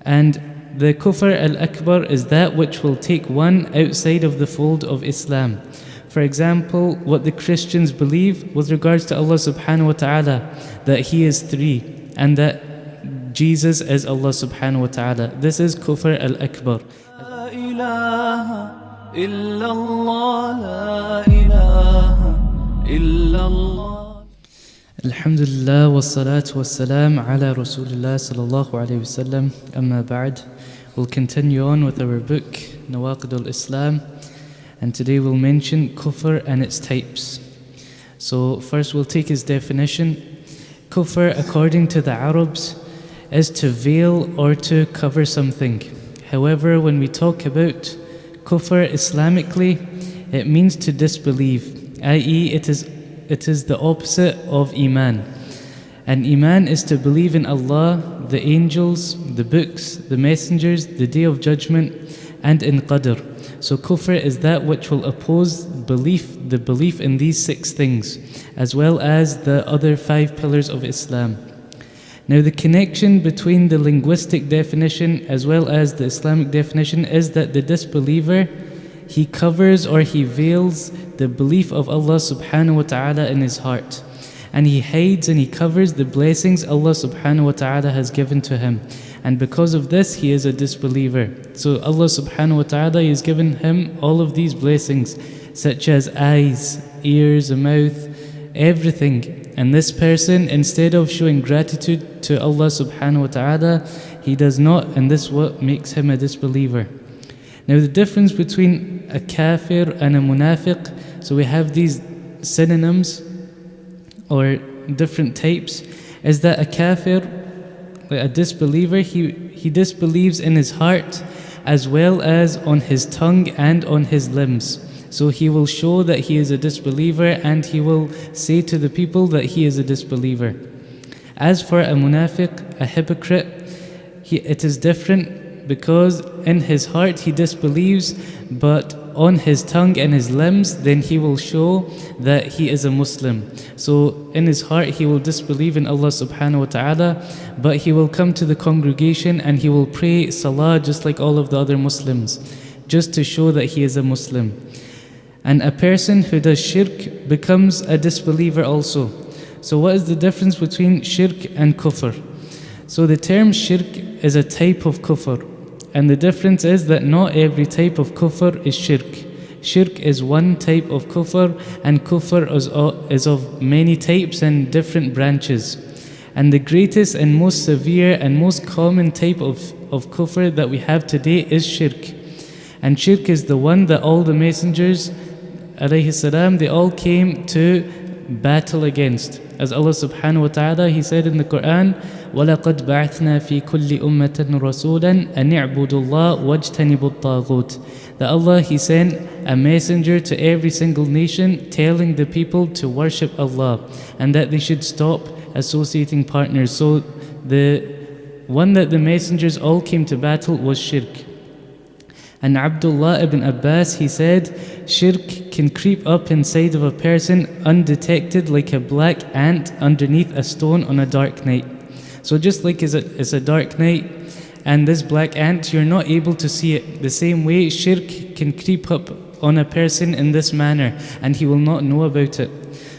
And the kufr al-akbar is that which will take one outside of the fold of Islam. For example, what the Christians believe with regards to Allah subhanahu wa ta'ala, that He is three, and that Jesus is Allah subhanahu wa ta'ala. This is kufr al-akbar. La ilaha illallah, la ilaha illallah. Alhamdulillah wa salatu wa salam ala Rasulullah sallallahu alayhi wa sallam. Amma ba'd. We'll continue on with our book, Nawaqid al-Islam. And today we'll mention kufr and its types. So first we'll take its definition. Kufr, according to the Arabs, is to veil or to cover something. However, when we talk about kufr Islamically, it means to disbelieve, i.e. it is the opposite of Iman. And Iman is to believe in Allah, the angels, the books, the messengers, the Day of Judgment, and in Qadr. So kufr is that which will oppose the belief in these 6 things, as well as the other 5 pillars of Islam. Now the connection between the linguistic definition as well as the Islamic definition is that the disbeliever, he covers or he veils the belief of Allah subhanahu wa ta'ala in his heart. And he hides and he covers the blessings Allah subhanahu wa ta'ala has given to him. And because of this, he is a disbeliever. So Allah subhanahu wa ta'ala has given him all of these blessings, such as eyes, ears, a mouth, everything. And this person, instead of showing gratitude to Allah subhanahu wa ta'ala, he does not, and this is what makes him a disbeliever. Now the difference between a kafir and a munafiq, so we have these synonyms or different types, is that a kafir, a disbeliever, he disbelieves in his heart as well as on his tongue and on his limbs. So he will show that he is a disbeliever and he will say to the people that he is a disbeliever. As for a munafiq, a hypocrite, it is different, because in his heart he disbelieves, but on his tongue and his limbs, then he will show that he is a Muslim. So in his heart he will disbelieve in Allah subhanahu wa ta'ala, but he will come to the congregation and he will pray salah just like all of the other Muslims, just to show that he is a Muslim. And a person who does shirk becomes a disbeliever also. So what is the difference between shirk and kufr? So the term shirk is a type of kufr. And the difference is that not every type of kufr is shirk. Shirk is one type of kufr, and kufr is of many types and different branches. And the greatest and most severe and most common type of kufr that we have today is shirk. And shirk is the one that all the messengers, alayhi salam, they all came to battle against. As Allah subhanahu wa ta'ala, He said in the Quran, وَلَقَدْ بَعَثْنَا فِي كُلِّ أُمَّةٍ رَسُولًا أَنِ اعْبُدُوا اللَّهَ وَاجْتَنِبُوا الطَّاغُوتِ. That Allah, He sent a messenger to every single nation telling the people to worship Allah and that they should stop associating partners. So the one that the messengers all came to battle was shirk. And Abdullah ibn Abbas, he said, shirk can creep up inside of a person undetected like a black ant underneath a stone on a dark night. So just like it's a dark night and this black ant, you're not able to see it. The same way shirk can creep up on a person in this manner and he will not know about it.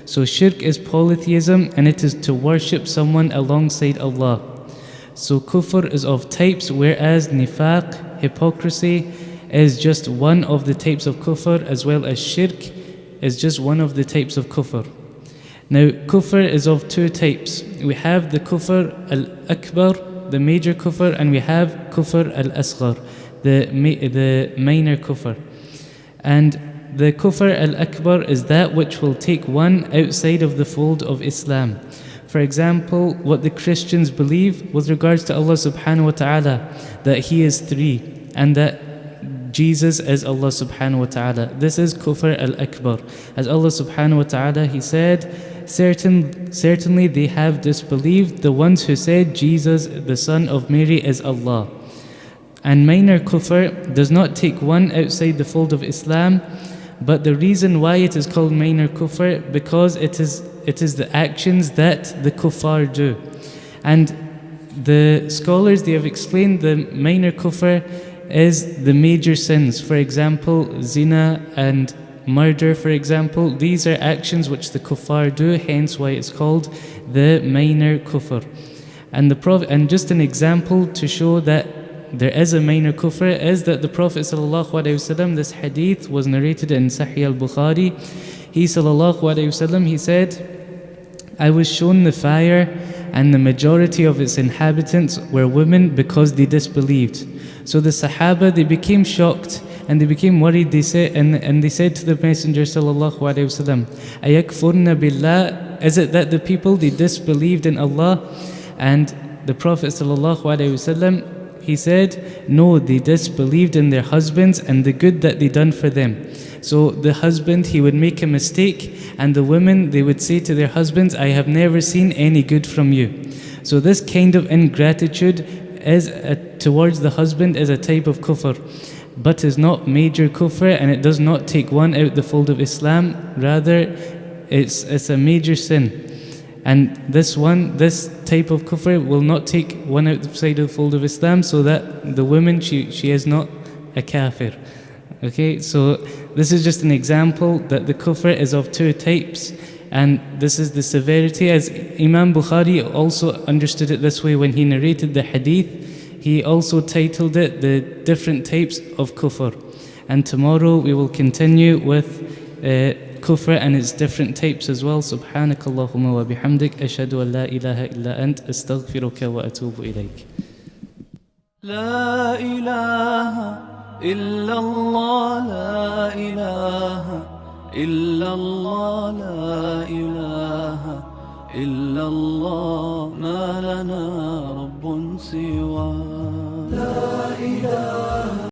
So shirk is polytheism, and it is to worship someone alongside Allah. So kufr is of types, whereas nifaq, hypocrisy, is just one of the types of kufr, as well as shirk is just one of the types of kufr. Now kufr is of 2 types. We have the kufr al-akbar, the major kufr, and we have kufr al-asghar, the minor kufr. And the kufr al-akbar is that which will take one outside of the fold of Islam. For example, what the Christians believe with regards to Allah subhanahu wa ta'ala, that He is three, and that Jesus is Allah subhanahu wa ta'ala. This is kufr al-akbar. As Allah subhanahu wa ta'ala, He said, certainly they have disbelieved the ones who said Jesus, the son of Mary, is Allah. And minor kufr does not take one outside the fold of Islam, but the reason why it is called minor kufr, because it is the actions that the kuffar do. And the scholars, they have explained the minor kufr is the major sins. For example, zina and murder, for example, these are actions which the kuffar do, hence why it's called the minor kufr. And the Prophet, and just an example to show that there is a minor kufr is that the Prophet ﷺ, this hadith was narrated in Sahih al-Bukhari. He ﷺ, he said, I was shown the fire and the majority of its inhabitants were women because they disbelieved. So the Sahaba, they became shocked and they became worried. They said, and they said to the Messenger ﷺ, Ayakfurna billah, is it that the people, they disbelieved in Allah? And the Prophet ﷺ, he said, no, they disbelieved in their husbands and the good that they done for them. So the husband, he would make a mistake, and the women, they would say to their husbands, I have never seen any good from you. So this kind of ingratitude is towards the husband is a type of kufr, but is not major kufr, and it does not take one out the fold of Islam. Rather, it's a major sin. And this type of kufr will not take one outside of the fold of Islam, so that the woman, she is not a kafir. Okay, so this is just an example that the kufr is of two types, and this is the severity. As Imam Bukhari also understood it this way when he narrated the hadith, he also titled it the different types of kufr. And tomorrow we will continue with kufr and its different types as well. Subhanakallahumma wa bihamdik, ashhadu an la ilaha illa ant, astaghfiruka wa atubu ilayk. La ilaha إلا الله لا إله إلا الله لا إله إلا الله ما لنا رب سواه